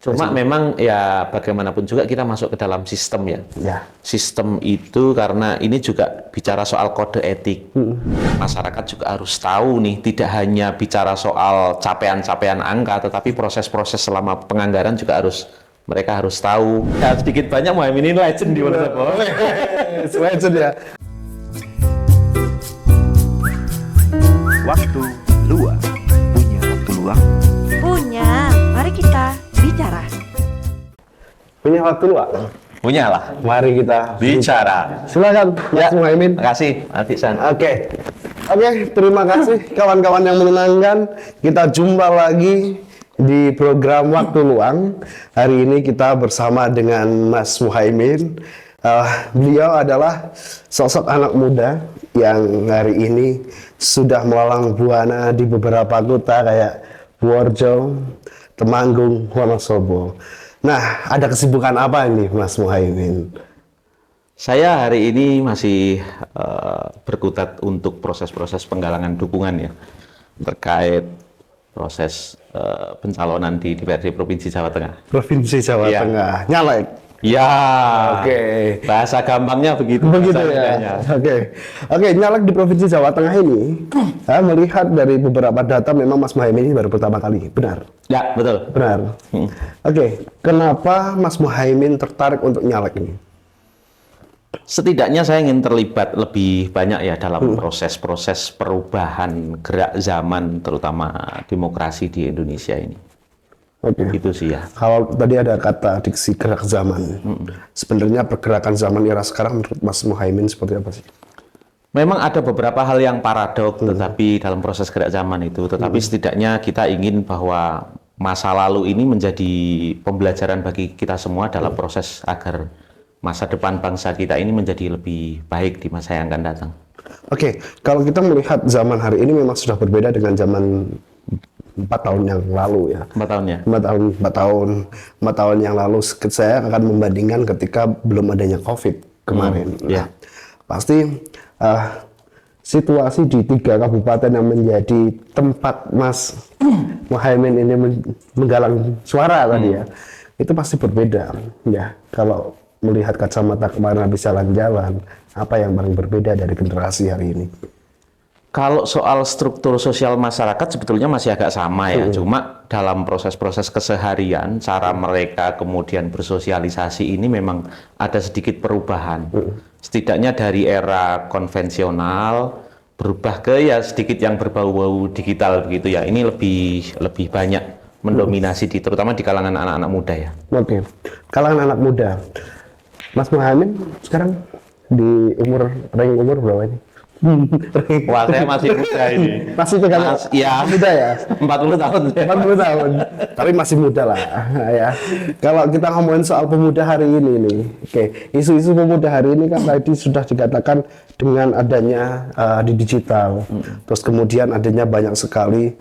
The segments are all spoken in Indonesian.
Cuma memang ya bagaimanapun juga kita masuk ke dalam sistem ya. Sistem itu karena ini juga bicara soal kode etik. Masyarakat juga harus tahu nih, tidak hanya bicara soal capaian-capaian angka, tetapi proses-proses selama penganggaran juga mereka harus tahu. Ya, sedikit banyak Muhaimin ini legend di Wonosobo. Legend ya. Waktu luang. Punya waktu luang? Punya. Mari kita bicara. Punya waktu luang? Punya lah. Mari kita bicara. Silakan, Mas Muhaimin. Terima kasih, Atisan. Oke, terima kasih kawan-kawan yang menyenangkan. Kita jumpa lagi di program Waktu Luang. Hari ini kita bersama dengan Mas Muhaimin. Beliau adalah sosok anak muda yang hari ini sudah melalang buana di beberapa kota kayak Purworejo, Temanggung, Wonosobo. Nah, ada kesibukan apa ini Mas Muhaimin? Saya hari ini masih berkutat untuk proses-proses penggalangan dukungan ya terkait proses pencalonan di DPRD Provinsi Jawa Tengah. Provinsi Jawa Tengah, nyalek. Ya, oke. Bahasa gampangnya begitu. Begitu ya. Oke, nyalek di Provinsi Jawa Tengah ini, saya melihat dari beberapa data memang Mas Muhaimin ini baru pertama kali, benar? Ya, betul. Benar. Oke, kenapa Mas Muhaimin tertarik untuk nyalek ini? Setidaknya saya ingin terlibat lebih banyak ya dalam proses-proses perubahan gerak zaman, terutama demokrasi di Indonesia ini. Oke. Itu sih ya. Kalau tadi ada kata diksi gerak zaman, sebenarnya pergerakan zaman era sekarang menurut Mas Muhaimin seperti apa sih? Memang ada beberapa hal yang paradok, tetapi dalam proses gerak zaman itu, tetapi setidaknya kita ingin bahwa masa lalu ini menjadi pembelajaran bagi kita semua dalam proses agar masa depan bangsa kita ini menjadi lebih baik di masa yang akan datang. Oke, kalau kita melihat zaman hari ini memang sudah berbeda dengan zaman 4 tahun yang lalu ya. 4 tahun ya? 4 tahun yang lalu saya akan membandingkan ketika belum adanya COVID kemarin. Pasti situasi di 3 kabupaten yang menjadi tempat Mas Muhaimin ini menggalang suara tadi ya, itu pasti berbeda ya. Kalau melihat kacamata kemana bisa jalan, apa yang paling berbeda dari generasi hari ini? Kalau soal struktur sosial masyarakat sebetulnya masih agak sama ya, cuma dalam proses-proses keseharian, cara mereka kemudian bersosialisasi ini memang ada sedikit perubahan. Setidaknya dari era konvensional berubah ke ya sedikit yang berbau-bau digital begitu ya. Ini lebih banyak mendominasi terutama di kalangan anak-anak muda ya. Oke, kalangan anak muda. Mas Muhaimin sekarang di ranking umur berapa ini? Wah, saya masih muda ini. Masih pegang ya, muda ya? 40 tahun. 40 tahun. Tapi masih muda lah ya. Kalau kita ngomongin soal pemuda hari ini nih. Oke, isu-isu pemuda hari ini kan tadi sudah dikatakan dengan adanya di digital. Terus kemudian adanya banyak sekali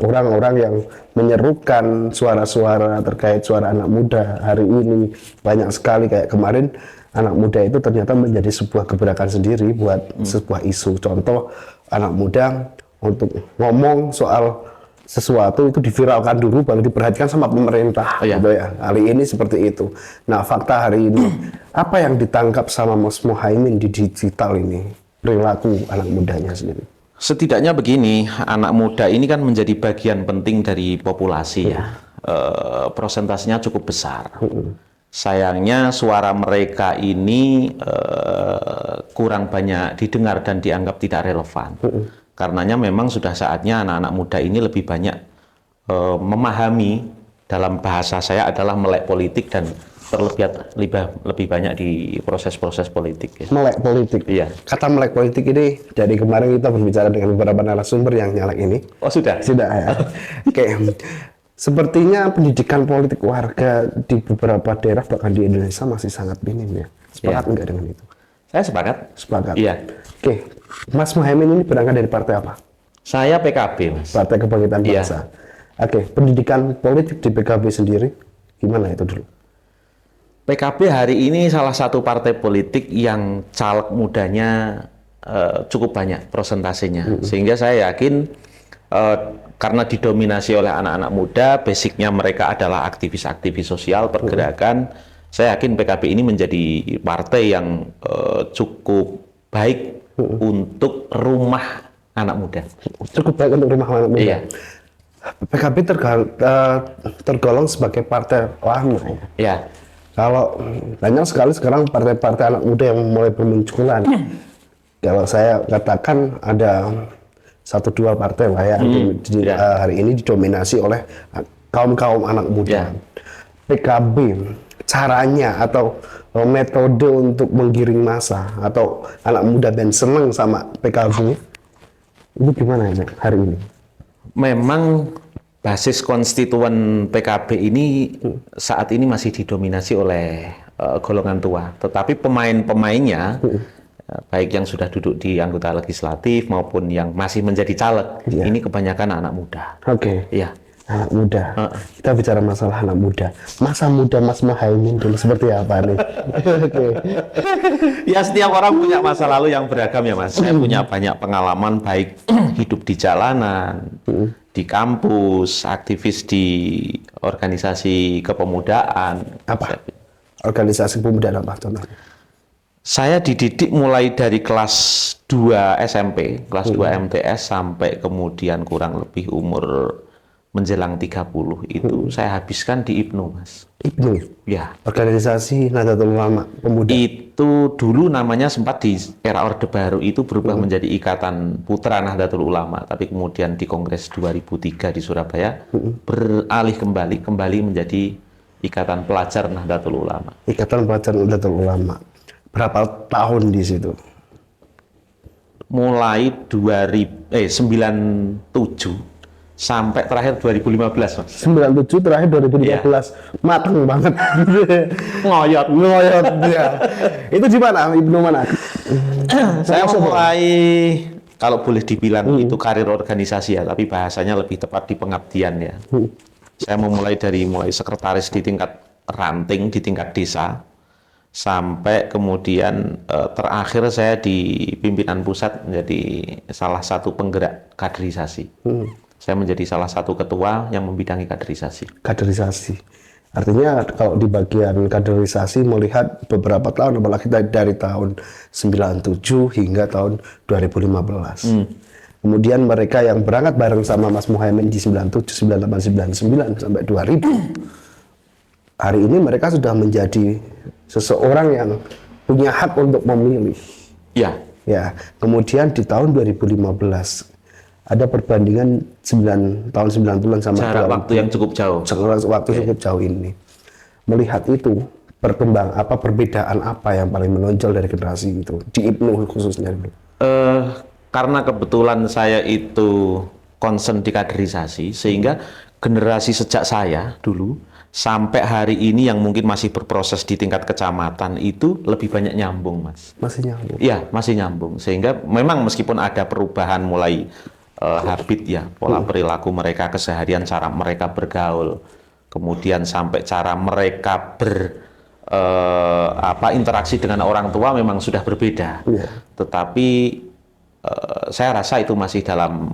orang-orang yang menyerukan suara-suara terkait suara anak muda hari ini. Banyak sekali kayak kemarin anak muda itu ternyata menjadi sebuah gebrakan sendiri buat sebuah isu. Contoh, anak muda untuk ngomong soal sesuatu itu diviralkan dulu baru diperhatikan sama pemerintah. Gitu ya. Kali ini seperti itu. Nah, fakta hari ini apa yang ditangkap sama Mas Muhaimin di digital ini, perilaku anak mudanya sendiri? Setidaknya begini, anak muda ini kan menjadi bagian penting dari populasi ya. Prosentasenya cukup besar. Sayangnya suara mereka ini kurang banyak didengar dan dianggap tidak relevan. Karenanya memang sudah saatnya anak-anak muda ini lebih banyak memahami, dalam bahasa saya adalah melek politik dan terlibat lebih banyak di proses-proses politik. Ya. Melek politik? Iya. Kata melek politik ini, dari kemarin kita berbicara dengan beberapa narasumber yang nyalek ini. Oh sudah? Sudah ya. Oke. Sepertinya pendidikan politik warga di beberapa daerah bahkan di Indonesia masih sangat minim ya. Sepakat enggak dengan itu? Saya sepakat. Sepakat. Iya. Oke. Mas Muhaimin ini berangkat dari partai apa? Saya PKB, Mas. Partai Kebangkitan Bangsa. Oke. Pendidikan politik di PKB sendiri gimana itu dulu? PKB hari ini salah satu partai politik yang caleg mudanya cukup banyak prosentasenya. Sehingga saya yakin karena didominasi oleh anak-anak muda, basicnya mereka adalah aktivis-aktivis sosial, pergerakan. Saya yakin PKB ini menjadi partai yang cukup baik untuk rumah anak muda. Cukup baik untuk rumah anak muda. Iya. PKB tergolong sebagai partai lama ya. Ya, Kalau banyak sekali sekarang partai-partai anak muda yang mulai bermunculan. Kalau saya katakan ada 1-2 partai lah ya, hari ini didominasi oleh kaum anak muda. Ya. PKB caranya atau metode untuk menggiring massa atau anak muda dan senang sama PKB itu gimana ya hari ini? memang basis konstituen PKB ini saat ini masih didominasi oleh golongan tua. Tetapi pemain-pemainnya, baik yang sudah duduk di anggota legislatif maupun yang masih menjadi caleg, ini kebanyakan anak muda. Oke. Iya. Anak muda. Kita bicara masalah anak muda. Masa muda Mas Muhaimin dulu seperti apa nih? Oke. Ya, setiap orang punya masa lalu yang beragam ya Mas. Saya punya banyak pengalaman baik hidup di jalanan, di kampus, aktivis di organisasi kepemudaan. Apa? Organisasi pemuda apa contohnya? Saya dididik mulai dari kelas 2 SMP, kelas 2 MTS sampai kemudian kurang lebih umur menjelang 30 itu saya habiskan di IPNU, Mas. IPNU? Ya. Organisasi Nahdlatul Ulama Pemuda. Itu dulu namanya sempat di era Orde Baru itu berubah menjadi Ikatan Putra Nahdlatul Ulama, tapi kemudian di Kongres 2003 di Surabaya beralih kembali menjadi Ikatan Pelajar Nahdlatul Ulama. Ikatan Pelajar Nahdlatul Ulama. Berapa tahun di situ? Mulai 97 sampai terakhir 2015, Mas. 97 terakhir 2015. Matang banget. Ngoyot. Ngoyot ya. Itu di mana? IPNU mana? Saya mulai, kalau boleh dibilang itu karir organisasi ya, tapi bahasanya lebih tepat di pengabdian ya. Saya memulai dari sekretaris di tingkat ranting di tingkat desa, sampai kemudian terakhir saya di pimpinan pusat menjadi salah satu penggerak kaderisasi. Saya menjadi salah satu ketua yang membidangi kaderisasi. Kaderisasi. Artinya kalau di bagian kaderisasi melihat beberapa tahun, apalagi dari tahun 97 hingga tahun 2015. Kemudian mereka yang berangkat bareng sama Mas Muhaimin di 97, 98, 99 sampai 2000. Hari ini mereka sudah menjadi seseorang yang punya hak untuk memilih. Ya. Ya, kemudian di tahun 2015 ada perbandingan 9 tahun 9 bulan sama Jarak waktu yang cukup jauh. Waktu cukup jauh ini. Melihat itu, perbedaan apa yang paling menonjol dari generasi itu di IPNU khususnya dulu? Karena kebetulan saya itu concern di kaderisasi, sehingga generasi sejak saya dulu sampai hari ini yang mungkin masih berproses di tingkat kecamatan itu lebih banyak nyambung, Mas. Masih nyambung? Iya, masih nyambung. Sehingga memang meskipun ada perubahan mulai habit ya, pola perilaku mereka, keseharian, cara mereka bergaul, kemudian sampai cara mereka interaksi dengan orang tua memang sudah berbeda. Tetapi saya rasa itu masih dalam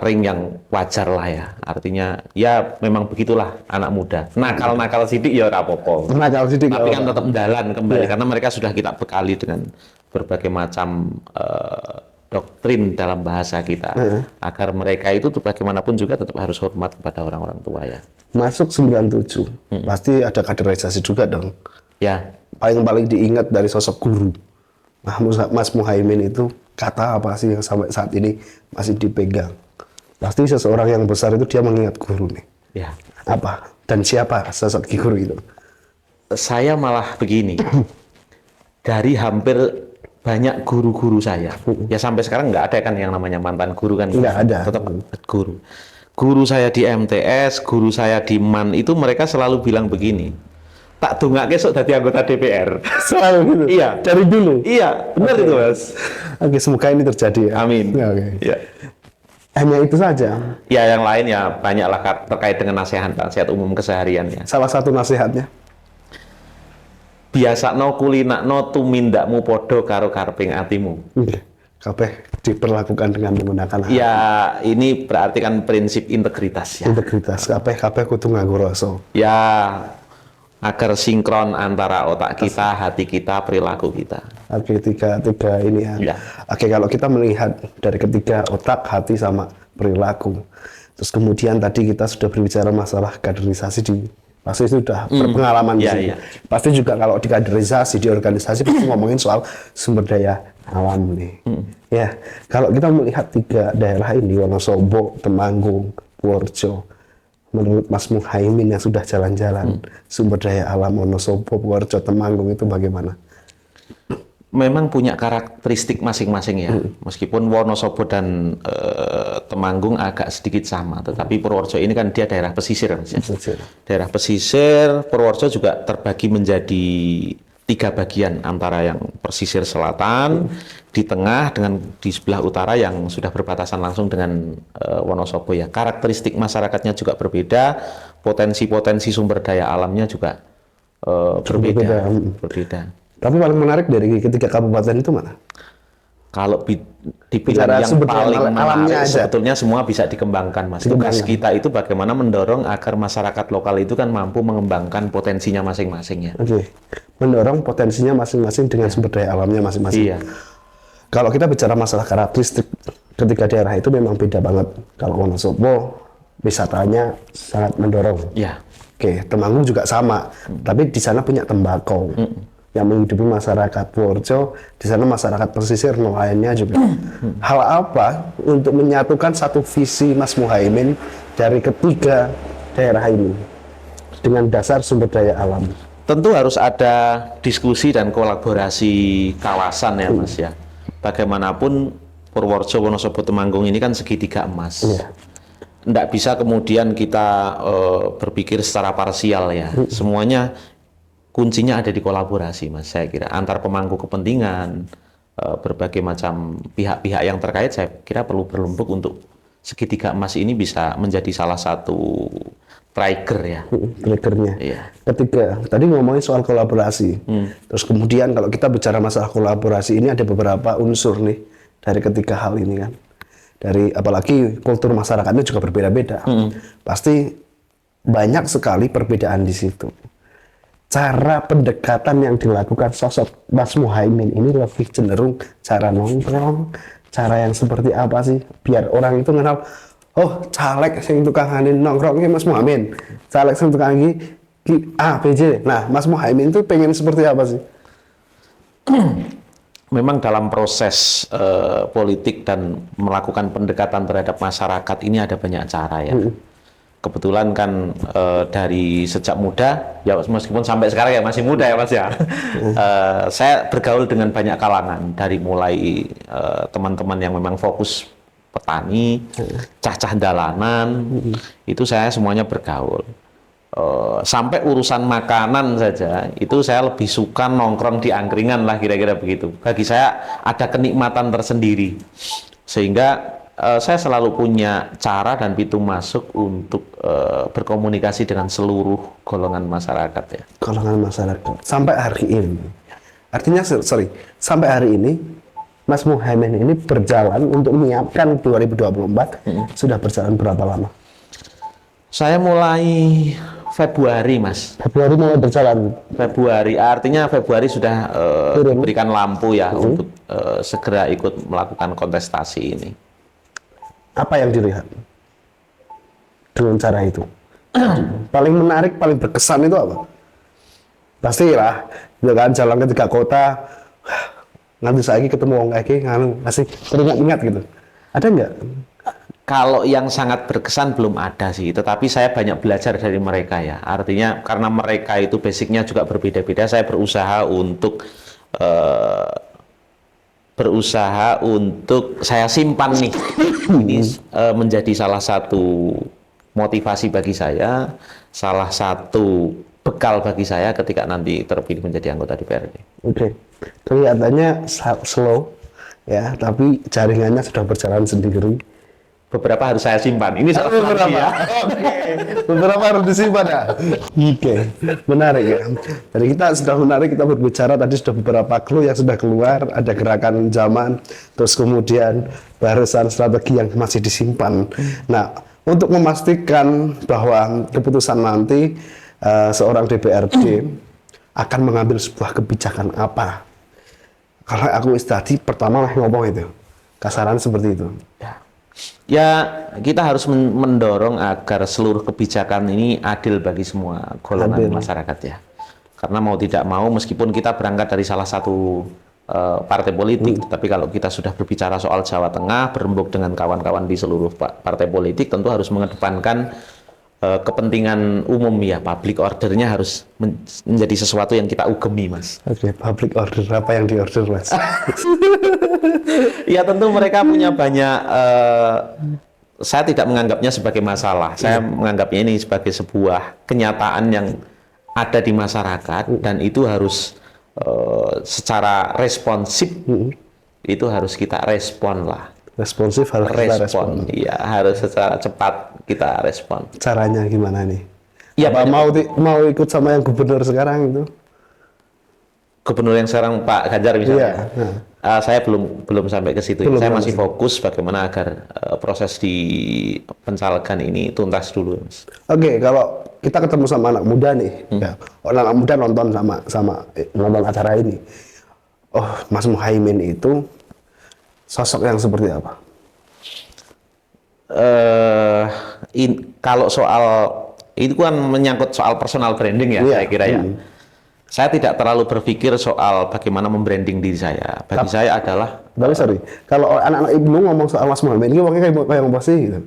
ring yang wajar lah ya. Artinya ya memang begitulah anak muda. Nakal-nakal sidik ya ora apa-apa. Nakal sidik. Tapi kan tetap jalan kembali karena mereka sudah kita bekali dengan berbagai macam doktrin dalam bahasa kita agar mereka itu bagaimanapun juga tetap harus hormat kepada orang-orang tua ya. Masuk 97. Pasti ada kaderisasi juga dong. Ya. Paling diingat dari sosok guru. Mas Muhaimin itu kata apa sih yang sampai saat ini masih dipegang? Pasti seseorang yang besar itu dia mengingat guru nih. Ya. Apa? Dan siapa sosok guru itu? Saya malah begini. Dari hampir banyak guru-guru saya. Ya sampai sekarang nggak ada kan yang namanya mantan guru kan. Nggak ada. Tetap guru. Guru saya di MTS, guru saya di MAN itu mereka selalu bilang begini. Tak dongake sok dadi anggota DPR. Selalu gitu? Iya. Dari dulu? Iya, benar itu Mas. Oke, semoga ini terjadi ya. Amin. Ya, oke. Ya. Hanya itu saja. Ya, yang lain ya banyaklah terkait dengan nasihat umum kesehariannya. Salah satu nasihatnya. Biasakno kulinakno tumindakmu podo karo karping atimu. kabeh diperlakukan dengan menggunakan hati. Ya, ini berarti kan prinsip integritas ya. Integritas, kabeh kudu nganggo rasa. Ya, agar sinkron antara otak kita, hati kita, perilaku kita. Oke, tiga ini ya. Ya. Oke, kalau kita melihat dari ketiga otak, hati, sama perilaku. Terus kemudian tadi kita sudah berbicara masalah kaderisasi pasti sudah berpengalaman di Ya, sini. ya. Pasti juga kalau di kaderisasi, di organisasi pasti ngomongin soal sumber daya alam nih. Ya, kalau kita melihat tiga daerah ini, Wonosobo, Temanggung, Purworejo, menurut Mas Muhaimin yang sudah jalan-jalan, sumber daya alam Wonosobo, Purworejo, Temanggung itu bagaimana? Memang punya karakteristik masing-masing ya. Meskipun Wonosobo dan Temanggung agak sedikit sama, tetapi Purworejo ini kan dia daerah pesisir, Mas, ya. Daerah pesisir, Purworejo juga terbagi menjadi 3 bagian, antara yang pesisir selatan, di tengah, dengan di sebelah utara yang sudah berbatasan langsung dengan Wonosobo ya. Karakteristik masyarakatnya juga berbeda, potensi-potensi sumber daya alamnya juga berbeda. Tapi paling menarik dari ketiga kabupaten itu mana? Kalau Bicara dibilang yang sumber daya paling alamnya menarik, aja. sebetulnya semua bisa dikembangkan, Mas. Tugas kita itu bagaimana mendorong agar masyarakat lokal itu kan mampu mengembangkan potensinya masing-masing ya. Oke, mendorong potensinya masing-masing dengan sumber daya alamnya masing-masing. Iya. Kalau kita bicara masalah karakteristik ketiga daerah itu memang beda banget. Kalau Wonosobo wisatanya sangat mendorong. Iya. Oke, Temanggung juga sama, tapi di sana punya tembakau yang menghidupi masyarakat. Purworejo, di sana masyarakat pesisir nelayannya juga. Hal apa untuk menyatukan satu visi Mas Muhaimin dari ketiga daerah ini dengan dasar sumber daya alam? Tentu harus ada diskusi dan kolaborasi kawasan ya, Mas ya. Bagaimanapun Purworejo, Wonosobo, Temanggung ini kan segitiga emas. Iya. Nggak bisa kemudian kita berpikir secara parsial ya. Semuanya kuncinya ada di kolaborasi, Mas, saya kira. Antar pemangku kepentingan, berbagai macam pihak-pihak yang terkait, saya kira perlu berlumbuk untuk segitiga emas ini bisa menjadi salah satu trigger ya. Triggernya. Iya. Ketiga, tadi ngomongin soal kolaborasi. Terus kemudian kalau kita bicara masalah kolaborasi ini ada beberapa unsur nih dari ketiga hal ini kan. Dari apalagi kultur masyarakatnya juga berbeda-beda. Pasti banyak sekali perbedaan di situ. Cara pendekatan yang dilakukan sosok Mas Muhaimin ini lebih cenderung cara nongkrong, cara yang seperti apa sih biar orang itu kenal, oh caleg sing tukang nongkrong ini Mas Muhaimin, caleg sing tukang ini A, B, C. Nah, Mas Muhaimin itu pengen seperti apa sih? Memang dalam proses politik dan melakukan pendekatan terhadap masyarakat ini ada banyak cara ya. Kebetulan kan dari sejak muda, ya meskipun sampai sekarang ya masih muda ya Mas ya, saya bergaul dengan banyak kalangan, dari mulai teman-teman yang memang fokus petani, cah-cah dalanan, itu saya semuanya bergaul. Sampai urusan makanan saja, itu saya lebih suka nongkrong di angkringan lah, kira-kira begitu. Bagi saya ada kenikmatan tersendiri, sehingga saya selalu punya cara dan pintu masuk untuk berkomunikasi dengan seluruh golongan masyarakat ya. Golongan masyarakat. Sampai hari ini. Artinya, sampai hari ini Mas Muhaimin ini berjalan untuk menyiapkan 2024 sudah berjalan berapa lama? Saya mulai Februari, Mas. Februari mulai berjalan. Februari, artinya Februari sudah diberikan lampu ya untuk segera ikut melakukan kontestasi ini. Apa yang dilihat dengan cara itu? Paling menarik, paling berkesan itu apa? Pastilah, ya kan, jalan ke 3 kota, nanti saya ketemu orang kayak gini, masih teringat-ingat gitu. Ada nggak? Kalau yang sangat berkesan belum ada sih, tetapi saya banyak belajar dari mereka ya. Artinya karena mereka itu basicnya juga berbeda-beda, saya berusaha untuk saya simpan nih. Ini menjadi salah satu motivasi bagi saya, salah satu bekal bagi saya ketika nanti terpilih menjadi anggota DPRD. Oke, kelihatannya slow ya, tapi jaringannya sudah berjalan sendiri. beberapa harus saya simpan. Ini soal rahasia. Oke. Beberapa harus disimpan ya. Oke. Menarik ya. Jadi kita sudah menarik, kita berbicara tadi sudah beberapa clue yang sudah keluar, ada gerakan zaman, terus kemudian barisan strategi yang masih disimpan. Nah, untuk memastikan bahwa keputusan nanti seorang DPRD akan mengambil sebuah kebijakan apa. Kalau aku tadi pertama lah ngomong itu. Kasaran seperti itu. Ya, kita harus mendorong agar seluruh kebijakan ini adil bagi semua golongan masyarakat ya. Karena mau tidak mau, meskipun kita berangkat dari salah satu partai politik, tapi kalau kita sudah berbicara soal Jawa Tengah, berembuk dengan kawan-kawan di seluruh partai politik, tentu harus mengedepankan kepentingan umum ya, public ordernya harus menjadi sesuatu yang kita ugemi, Mas. Oke, public order, apa yang diorder, Mas? Ya tentu mereka punya banyak, saya tidak menganggapnya sebagai masalah, saya menganggapnya ini sebagai sebuah kenyataan yang ada di masyarakat, dan itu harus secara responsif, itu harus kita respon lah. Responsif harus kita respon. Iya, harus secara cepat kita respon. Caranya gimana nih? Ya, apa mau ikut sama yang gubernur sekarang itu? Gubernur yang sekarang Pak Ganjar misalnya. Iya. Saya belum sampai ke situ. Belum Saya masih sampai fokus bagaimana agar proses di pencalegan ini tuntas dulu, Mas. Oke, kalau kita ketemu sama anak muda nih, ya, anak muda nonton sama nonton acara ini. Oh, Mas Muhaimin itu sosok yang seperti apa? Kalau soal itu kan menyangkut soal personal branding ya, saya kira ya. Saya tidak terlalu berpikir soal bagaimana membranding diri saya. Bagi saya adalah. Tapi sorry, kalau anak-anak Ibnu ngomong soal Mas Muhaimin, ini ngomongnya kayak apa sih? Gitu.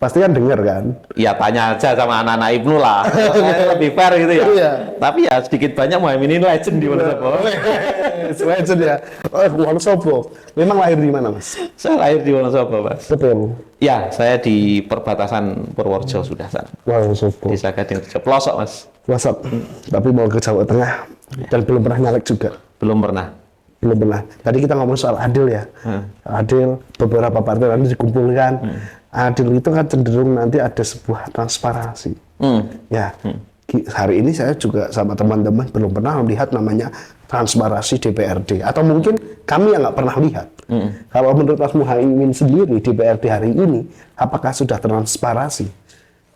Pasti kan dengar kan? Ya tanya aja sama anak-anak Ibnu lah. Lebih fair gitu ya. Iya. Tapi ya sedikit banyak Muhaimin ini legend di Wonosobo. Legend ya. Oh, Wonosobo. Memang lahir di mana, Mas? Saya lahir di Wonosobo, Mas. Betul. Ya, saya di perbatasan Purworejo sudah sana. Wonosobo. Desa Gading Rejo, pelosok, Mas. WhatsApp. Tapi mau ke Jawa Tengah dan belum pernah nyalek juga. Belum pernah. Belum pernah. Tadi kita ngomong soal adil ya. Adil, beberapa partai nanti dikumpulkan. Adil itu kan cenderung nanti ada sebuah transparansi. Ya, hari ini saya juga sama teman-teman belum pernah melihat namanya transparansi DPRD. Atau mungkin kami yang nggak pernah lihat. Kalau menurut Mas Muhaimin sendiri, DPRD hari ini, apakah sudah transparansi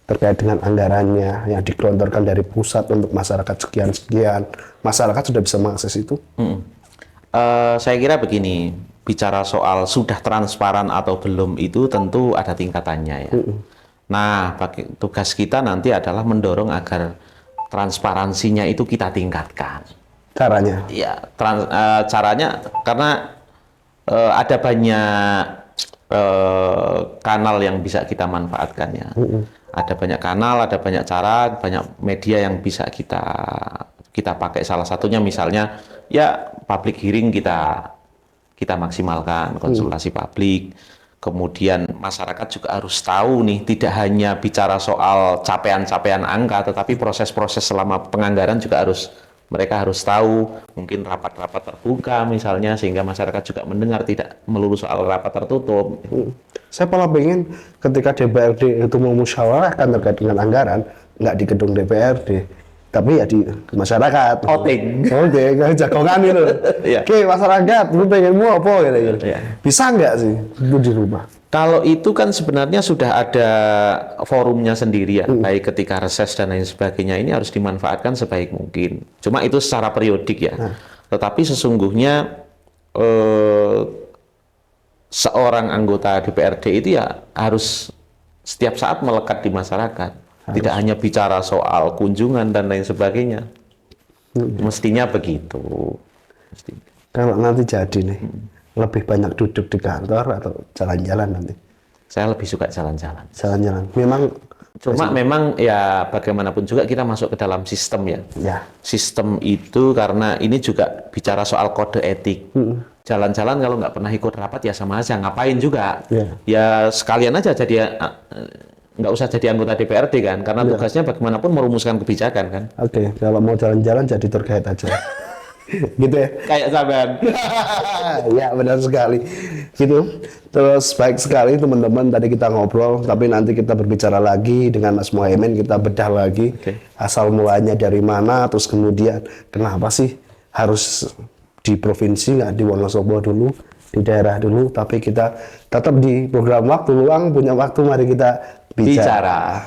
terkait dengan anggarannya yang digelontorkan dari pusat untuk masyarakat sekian-sekian? Masyarakat sudah bisa mengakses itu? Saya kira begini, bicara soal sudah transparan atau belum itu tentu ada tingkatannya ya. Nah, tugas kita nanti adalah mendorong agar transparansinya itu kita tingkatkan. Caranya? Ya, caranya karena ada banyak kanal yang bisa kita manfaatkan ya. Ada banyak kanal, ada banyak cara, banyak media yang bisa kita pakai. Salah satunya misalnya ya public hearing kita maksimalkan, konsultasi publik. Kemudian masyarakat juga harus tahu nih, tidak hanya bicara soal capaian-capaian angka, tetapi proses-proses selama penganggaran juga mereka harus tahu. Mungkin rapat-rapat terbuka misalnya, sehingga masyarakat juga mendengar, tidak melulu soal rapat tertutup. Saya malah pengen ketika DPRD itu memusyawarahkan terkait dengan anggaran, nggak di gedung DPRD, tapi ya di masyarakat. Outing. Oke, jagongan itu. Iya. Oke, masyarakat, lu pengenmu apa gitu. Iya. Bisa nggak sih itu di rumah? Kalau itu kan sebenarnya sudah ada forumnya sendiri ya, baik ketika reses dan lain sebagainya, ini harus dimanfaatkan sebaik mungkin. Cuma itu secara periodik ya. Tetapi sesungguhnya seorang anggota DPRD itu ya harus setiap saat melekat di masyarakat. Tidak hanya bicara soal kunjungan dan lain sebagainya. Mestinya begitu. Kalau nanti jadi nih, lebih banyak duduk di kantor atau jalan-jalan nanti? Saya lebih suka jalan-jalan. Jalan-jalan. Memang ya bagaimanapun juga kita masuk ke dalam sistem ya. Ya. Sistem itu karena ini juga bicara soal kode etik. Jalan-jalan kalau nggak pernah ikut rapat ya sama aja, ngapain juga. Ya sekalian aja jadi nggak usah jadi anggota DPRD kan, karena tugasnya bagaimanapun merumuskan kebijakan kan. Oke, kalau mau jalan-jalan jadi tour guide aja. Gitu ya. Kayak sampean. Ya benar sekali gitu. Terus baik sekali teman-teman, tadi kita ngobrol, tapi nanti kita berbicara lagi dengan Mas Muhaimin, kita bedah lagi asal mulanya dari mana, terus kemudian kenapa sih harus di provinsi, nggak di Wonosobo dulu, di daerah dulu, tapi kita tetap di program Waktu Luang, punya waktu, mari kita bicara.